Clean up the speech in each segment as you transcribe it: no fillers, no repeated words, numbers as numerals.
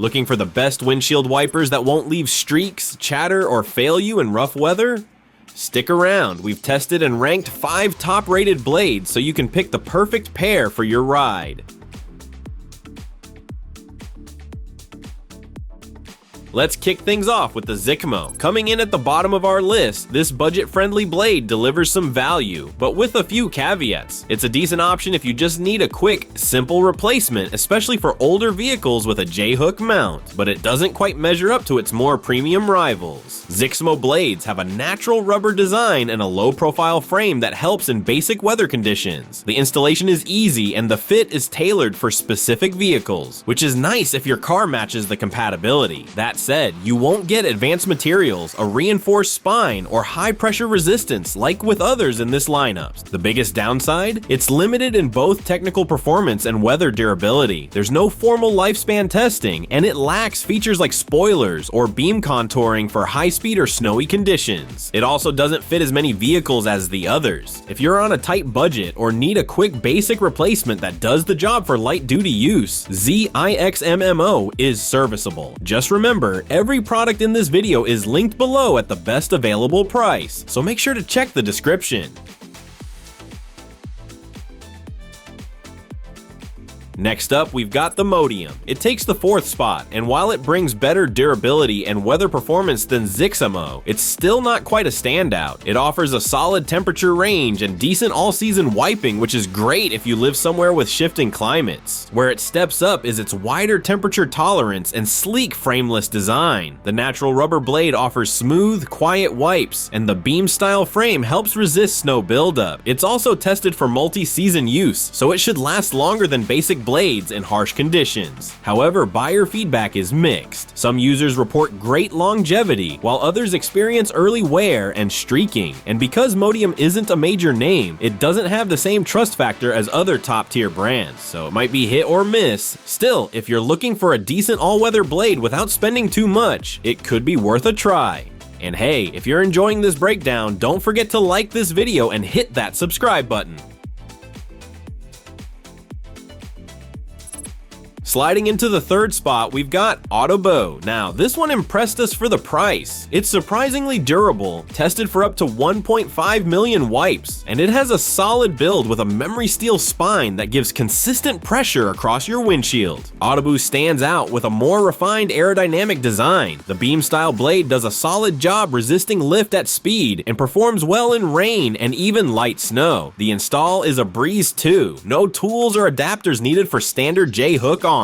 Looking for the best windshield wipers that won't leave streaks, chatter, or fail you in rough weather? Stick around, we've tested and ranked 5 top-rated blades so you can pick the perfect pair for your ride. Let's kick things off with the ZIXMMO. Coming in at the bottom of our list, this budget-friendly blade delivers some value, but with a few caveats. It's a decent option if you just need a quick, simple replacement, especially for older vehicles with a J-hook mount, but it doesn't quite measure up to its more premium rivals. ZIXMMO blades have a natural rubber design and a low-profile frame that helps in basic weather conditions. The installation is easy and the fit is tailored for specific vehicles, which is nice if your car matches the compatibility. That said, you won't get advanced materials, a reinforced spine, or high pressure resistance like with others in this lineup. The biggest downside? It's limited in both technical performance and weather durability. There's no formal lifespan testing, and it lacks features like spoilers or beam contouring for high speed or snowy conditions. It also doesn't fit as many vehicles as the others. If you're on a tight budget or need a quick basic replacement that does the job for light duty use, ZIXMMO is serviceable. Just remember, every product in this video is linked below at the best available price, so make sure to check the description. Next up, we've got the MOTIUM. It takes the 4th spot, and while it brings better durability and weather performance than ZIXMMO, it's still not quite a standout. It offers a solid temperature range and decent all-season wiping, which is great if you live somewhere with shifting climates. Where it steps up is its wider temperature tolerance and sleek frameless design. The natural rubber blade offers smooth, quiet wipes, and the beam-style frame helps resist snow buildup. It's also tested for multi-season use, so it should last longer than basic blades in harsh conditions. However, buyer feedback is mixed. Some users report great longevity, while others experience early wear and streaking. And because MOTIUM isn't a major name, it doesn't have the same trust factor as other top-tier brands, so it might be hit or miss. Still, if you're looking for a decent all-weather blade without spending too much, it could be worth a try. And hey, if you're enjoying this breakdown, don't forget to like this video and hit that subscribe button. Sliding into the 3rd spot, we've got AUTOBOO. Now, this one impressed us for the price. It's surprisingly durable, tested for up to 1.5 million wipes, and it has a solid build with a memory steel spine that gives consistent pressure across your windshield. AUTOBOO stands out with a more refined aerodynamic design. The beam-style blade does a solid job resisting lift at speed and performs well in rain and even light snow. The install is a breeze too. No tools or adapters needed for standard J-hook arms.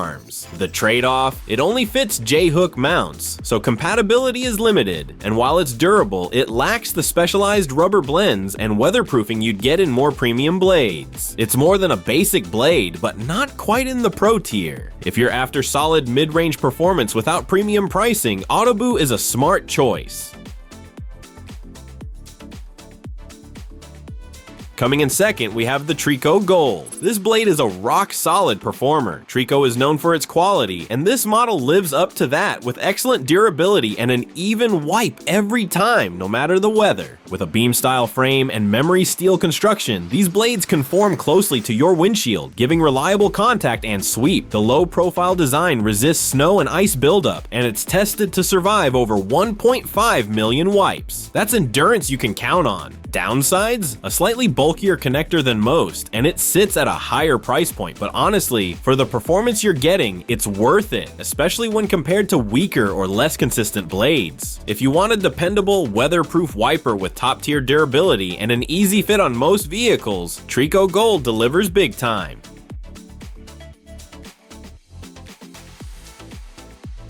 The trade-off? It only fits J-hook mounts, so compatibility is limited, and while it's durable, it lacks the specialized rubber blends and weatherproofing you'd get in more premium blades. It's more than a basic blade, but not quite in the pro tier. If you're after solid mid-range performance without premium pricing, AUTOBOO is a smart choice. Coming in second, we have the TRICO Gold. This blade is a rock-solid performer. TRICO is known for its quality, and this model lives up to that with excellent durability and an even wipe every time, no matter the weather. With a beam-style frame and memory steel construction, these blades conform closely to your windshield, giving reliable contact and sweep. The low-profile design resists snow and ice buildup, and it's tested to survive over 1.5 million wipes. That's endurance you can count on. Downsides? A slightly bulkier connector than most, and it sits at a higher price point, but honestly, for the performance you're getting, it's worth it, especially when compared to weaker or less consistent blades. If you want a dependable, weatherproof wiper with top-tier durability and an easy fit on most vehicles, TRICO Gold delivers big time.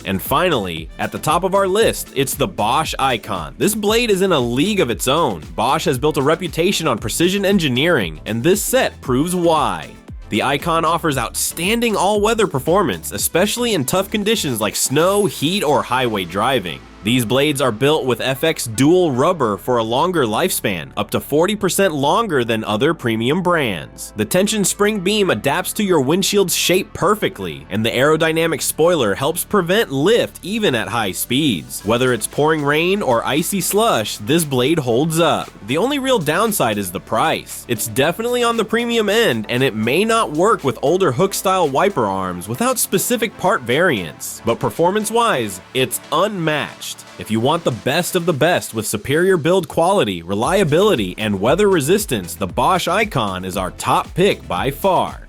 And finally, at the top of our list, it's the BOSCH Icon. This blade is in a league of its own. BOSCH has built a reputation on precision engineering, and this set proves why. The Icon offers outstanding all-weather performance, especially in tough conditions like snow, heat, or highway driving. These blades are built with FX dual rubber for a longer lifespan, up to 40% longer than other premium brands. The tension spring beam adapts to your windshield's shape perfectly, and the aerodynamic spoiler helps prevent lift even at high speeds. Whether it's pouring rain or icy slush, this blade holds up. The only real downside is the price. It's definitely on the premium end, and it may not work with older hook-style wiper arms without specific part variants, but performance-wise, it's unmatched. If you want the best of the best with superior build quality, reliability, and weather resistance, the Bosch Icon is our top pick by far.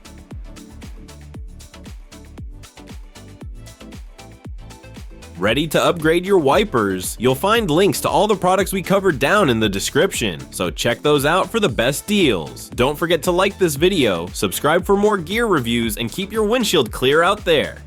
Ready to upgrade your wipers? You'll find links to all the products we covered down in the description, so check those out for the best deals. Don't forget to like this video, subscribe for more gear reviews, and keep your windshield clear out there.